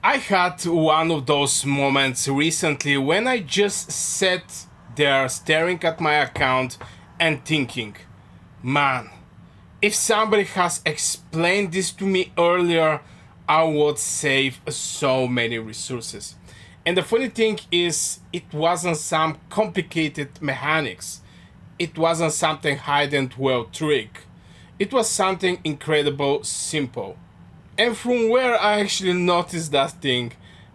I had one of those moments recently when I just sat there staring at my account and thinking, man, if somebody has explained this to me earlier, I would save so many resources. And the funny thing is, it wasn't some complicated mechanics. It wasn't something hide and well trick. It was something incredible simple. And from where I actually noticed that thing,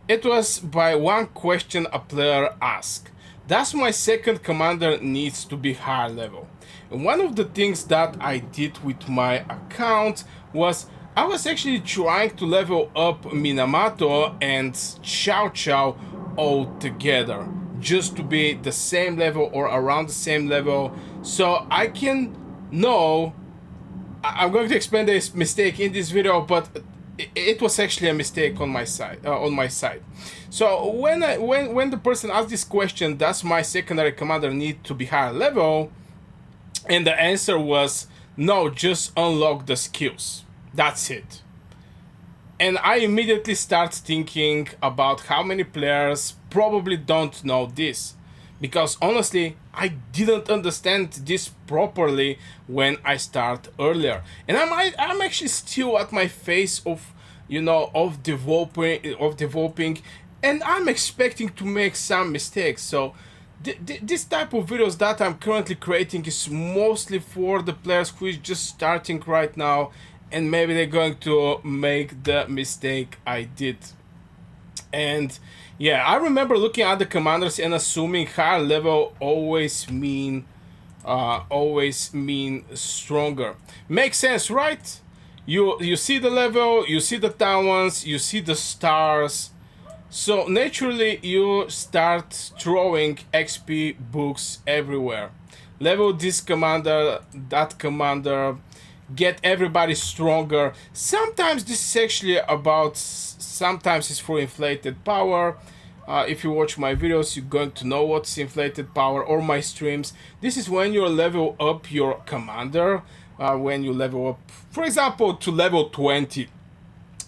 it was by one question a player asked. Does my second commander needs to be higher level? And one of the things that I did with my account was I was actually trying to level up Minamoto and Chow Chow all together, just to be the same level or around the same level, so I can know. I'm going to explain this mistake in this video, but it was actually a mistake on my side. So when the person asked this question, does my secondary commander need to be higher level? And the answer was no, just unlock the skills. That's it. And I immediately start thinking about how many players probably don't know this. Because honestly, I didn't understand this properly when I start earlier. And I'm actually still at my phase of, of developing, and I'm expecting to make some mistakes. So this type of videos that I'm currently creating is mostly for the players who is just starting right now, and maybe they're going to make the mistake I did. And yeah, I remember looking at the commanders and assuming higher level always mean stronger. Makes sense, right? You see the level, you see the towns, you see the stars. So naturally you start throwing XP books everywhere. Level this commander, that commander, get everybody stronger. Sometimes this is actually about, sometimes it's for inflated power. If you watch my videos, you're going to know what's inflated power, or my streams. This is when you level up your commander, when you level up, for example, to level 20,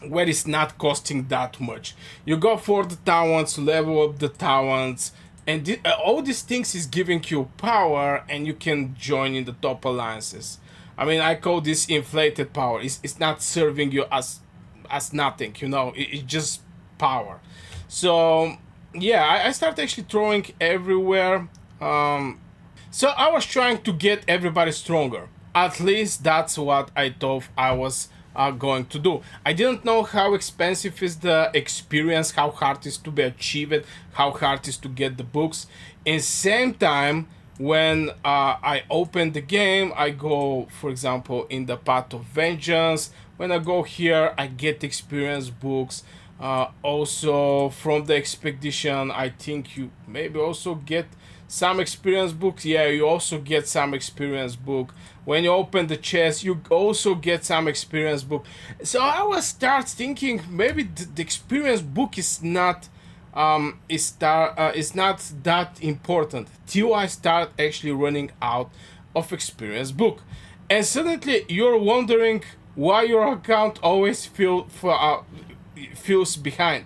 where it's not costing that much. You go for the towns, level up the towns, and all these things is giving you power, and you can join in the top alliances. I mean, I call this inflated power. It's not serving you as nothing, it's just power. So yeah, I started actually throwing everywhere. So I was trying to get everybody stronger. At least that's what I thought I was going to do. I didn't know how expensive is the experience, how hard is to be achieved, how hard is to get the books. And same time, when I open the game, I go, for example, in the Path of Vengeance. When I go here, I get experience books. Also from the expedition, I think you maybe also get some experience books. Yeah, you also get some experience book. When you open the chest, you also get some experience book. So I was start thinking maybe the experience book is not is not that important till I start actually running out of experience book. And suddenly you're wondering why your account always feels behind.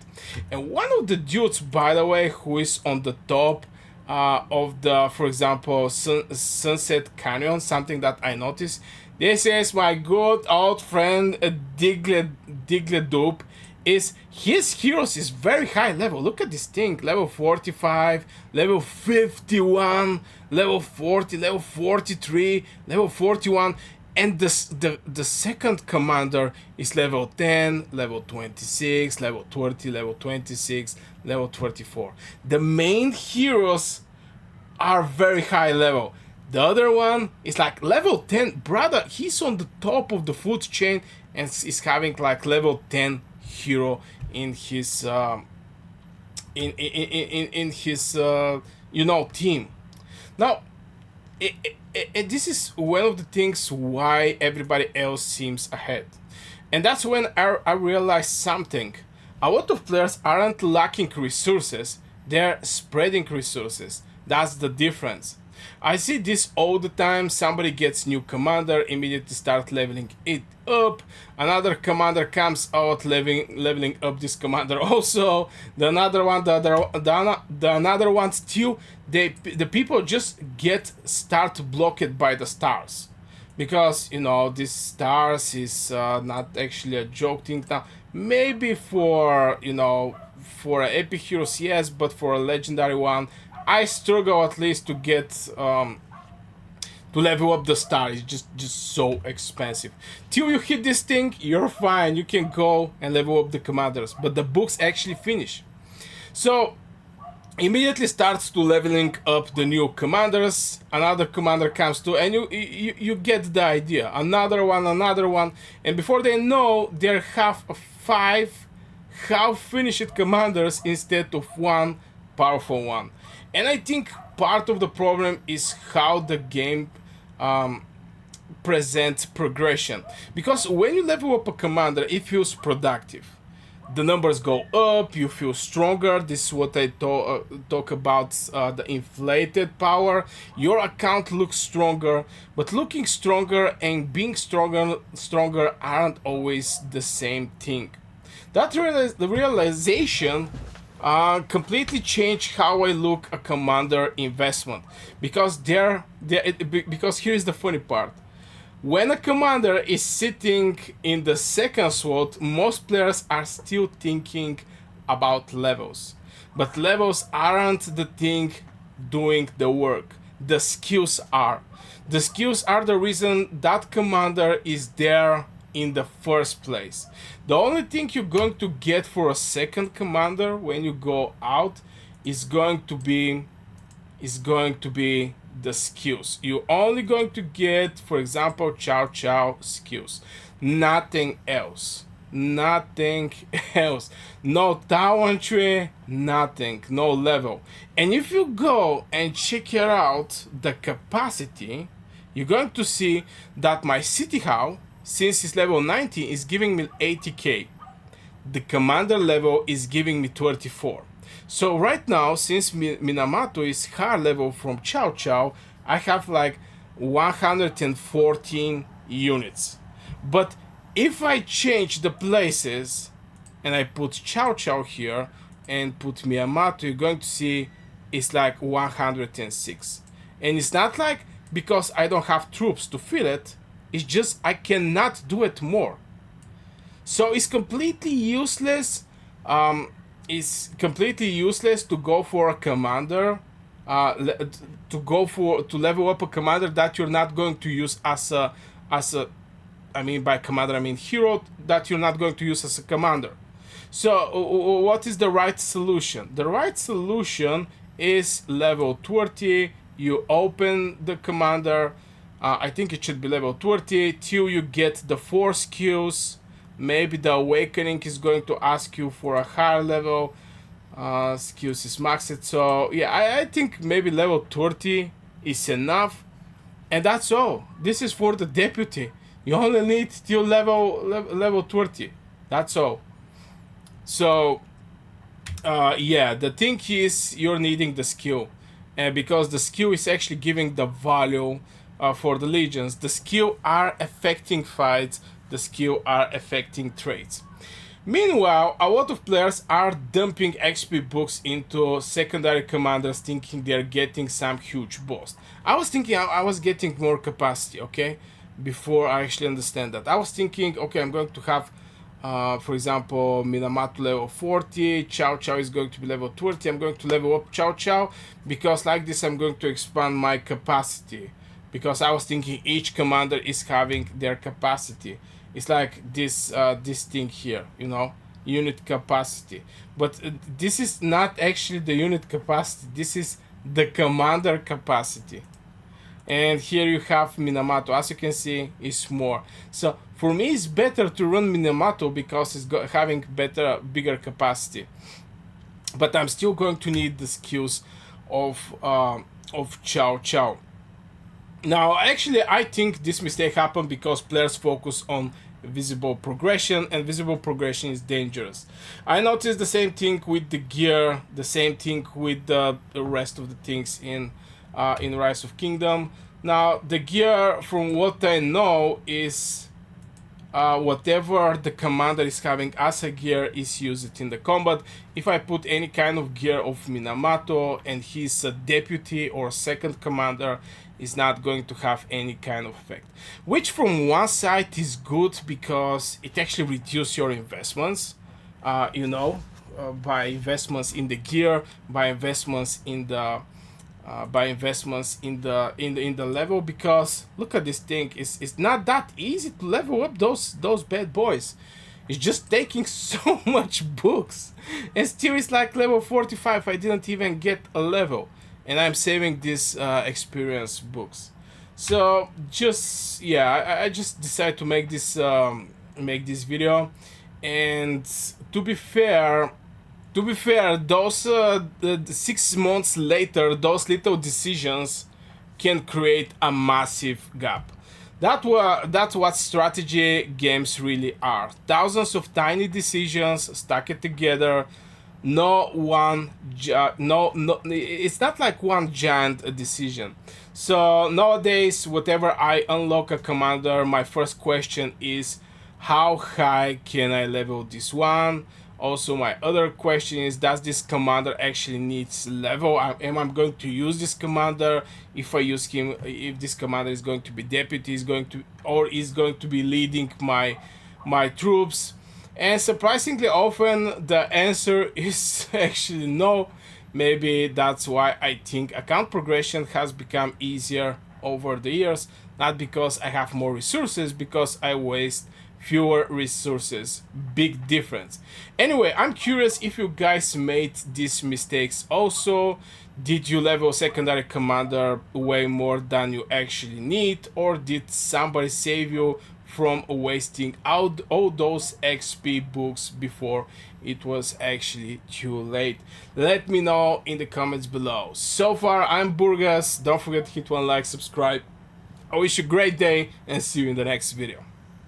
And one of the dudes, by the way, who is on the top of the, for example, Sunset Canyon, something that I noticed, this is my good old friend Diglett is his heroes is very high level. Look at this thing, level 45, level 51, level 40, level 43, level 41, and the second commander is level 10, level 26, level 30, level 26, level 24. The main heroes are very high level. The other one is like level 10. Brother, he's on the top of the food chain and is having like level 10 hero in his in his team. Now this is one of the things why everybody else seems ahead, and that's when I realized something. A lot of players aren't lacking resources, they're spreading resources. That's the difference. I see this all the time. Somebody gets new commander, immediately start leveling it up. Another commander comes out, leveling up this commander also. The another one still. The people just start blocked by the stars, because this stars is not actually a joke thing now. Maybe for for epic heroes, yes, but for a legendary one, I struggle at least to get to level up the star. It's just so expensive. Till you hit this thing, you're fine. You can go and level up the commanders, but the books actually finish. So immediately starts to leveling up the new commanders. Another commander comes to, and you get the idea. Another one, and before they know, they have 5 half-finished commanders instead of 1 powerful one. And I think part of the problem is how the game presents progression. Because when you level up a commander, it feels productive. The numbers go up, you feel stronger. This is what I talk about, the inflated power. Your account looks stronger, but looking stronger and being stronger aren't always the same thing. The realization completely changed how I look a commander investment, because because here is the funny part. When a commander is sitting in the second slot, most players are still thinking about levels. But levels aren't the thing doing the work. The skills are. The skills are the reason that commander is there in the first place. The only thing you're going to get for a second commander when you go out is going to be the skills. You're only going to get, for example, Chow Chow skills. Nothing else. Nothing else. No talent tree, nothing. No level. And if you go and check it out, the capacity, you're going to see that my City Hall, since it's level 90, is giving me 80k. The commander level is giving me 24. So right now, since Minamoto is higher level from Chow Chow, I have like 114 units. But if I change the places and I put Chow Chow here and put Miyamoto, you're going to see it's like 106. And it's not like because I don't have troops to fill it, it's just I cannot do it more. So it's completely useless. It's completely useless to go for a commander, to level up a commander that you're not going to use as a I mean by commander I mean hero that you're not going to use as a commander. So what is the right solution? The right solution is level 30. You open the commander. I think it should be level 30 till you get the 4 skills. Maybe the awakening is going to ask you for a higher level. Skills is maxed. So yeah, I think maybe level 30 is enough. And that's all. This is for the deputy. You only need till level 30. That's all. So yeah, the thing is you're needing the skill. And because the skill is actually giving the value for the legions. The skill are affecting fights. The skill are affecting traits. Meanwhile, a lot of players are dumping XP books into secondary commanders thinking they're getting some huge boost. I was thinking I was getting more capacity, okay? Before I actually understand that. I was thinking, okay, I'm going to have, for example, Minamoto level 40, Chow Chow is going to be level 20, I'm going to level up Chow Chow, because like this I'm going to expand my capacity. Because I was thinking each commander is having their capacity. It's like this thing here, you know, unit capacity. But this is not actually the unit capacity. This is the commander capacity. And here you have Minamoto. As you can see, it's more. So for me, it's better to run Minamoto because it's having bigger capacity. But I'm still going to need the skills of Chow Chow. Now, actually, I think this mistake happened because players focus on visible progression, and visible progression is dangerous. I noticed the same thing with the gear, the same thing with the rest of the things in in Rise of Kingdom. Now the gear, from what I know, is whatever the commander is having as a gear is used in the combat. If I put any kind of gear of Minamoto and he's a deputy or second commander, is not going to have any kind of effect. Which from one side is good because it actually reduces your investments, by investments in the gear, by investments in the in the level, because look at this thing, it's not that easy to level up those bad boys. It's just taking so much books, and still it's like level 45. I didn't even get a level, and I'm saving these experience books. So just, yeah, I just decided to make this video. And to be fair, those the 6 months later, those little decisions can create a massive gap. That's what strategy games really are. Thousands of tiny decisions stacked together. No one, no, it's not like one giant decision. So nowadays, whatever I unlock a commander, my first question is, how high can I level this one? Also, my other question is, does this commander actually needs level? Am I going to use this commander? If I use him, if this commander is going to be deputy, is going to be leading my troops? And surprisingly often the answer is actually no. Maybe that's why I think account progression has become easier over the years, not because I have more resources, because I waste fewer resources. Big difference. Anyway, I'm curious if you guys made these mistakes also. Did you level secondary commander way more than you actually need, or did somebody save you from wasting out all those XP books before it was actually too late? Let me know in the comments below. So far, I'm Burgas. Don't forget to hit one like, subscribe. I wish you a great day, and see you in the next video.